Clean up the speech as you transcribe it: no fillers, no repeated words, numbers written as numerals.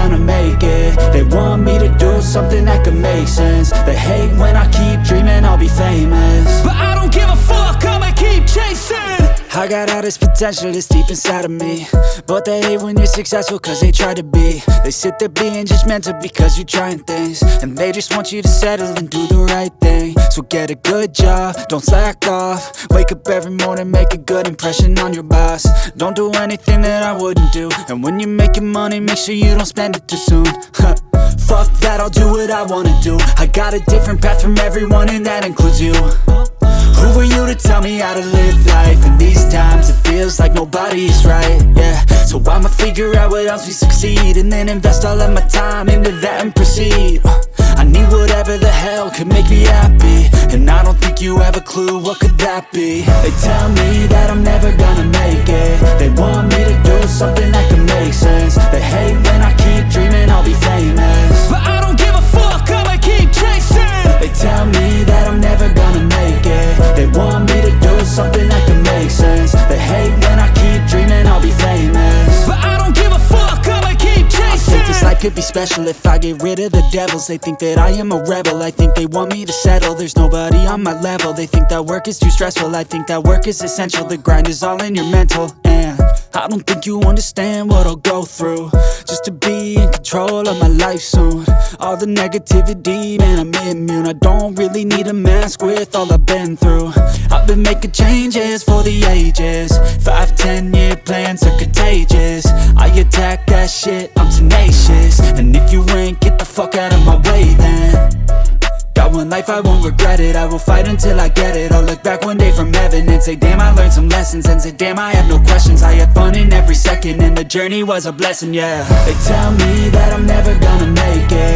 gonna make it. They want me to do something that could make sense. They hate when I keep dreaming I'll be famous, but I don't give a fuck, I'ma keep chasing. I got all this potential that's deep inside of me, but they hate when you're successful cause they try to be. They sit there being judgmental because you're trying things, and they just want you to settle and do the right thing. So get a good job, don't slack off. Wake up every morning, make a good impression on your boss. Don't do anything that I wouldn't do, and when you're making money, make sure you don't spend it too soon. Fuck that, I'll do what I wanna do. I got a different path from everyone, and that includes you. Who are you to tell me how to live life? In these times it feels like nobody's right, yeah. So I'ma figure out what else we succeed, and then invest all of my time into that and proceed. I need whatever the hell could make me happy, and I don't think you have a clue what could that be. They tell me that I'm never gonna make it. They want me to do something that could make sense. They hate when I keep dreaming I'll be famous, but I don't give a fuck, I'ma keep chasing. They tell me that I'm never gonna make it. They want me to do something that can make sense. They hate when I keep dreaming I'll be famous, but I don't give a fuck, I'ma keep chasing. I think this life could be special if I get rid of the devils. They think that I am a rebel, I think they want me to settle. There's nobody on my level. They think that work is too stressful, I think that work is essential. The grind is all in your mental, and I don't think you understand what I'll go through just to be in control of my life soon. All the negativity, man, I'm immune. I don't really need a mask with all I've been through. I've been making changes for the ages. 5-10 year plans are contagious. I attack that shit, I'm tenacious. And if you ain't, get the fuck out of my way then. Got one life, I won't regret it. I will fight until I get it. I'll look back one day from heaven and say, damn, I learned some lessons. And say, damn, I had no questions. I had fun in every second, and the journey was a blessing, yeah. They tell me that I'm never gonna make it.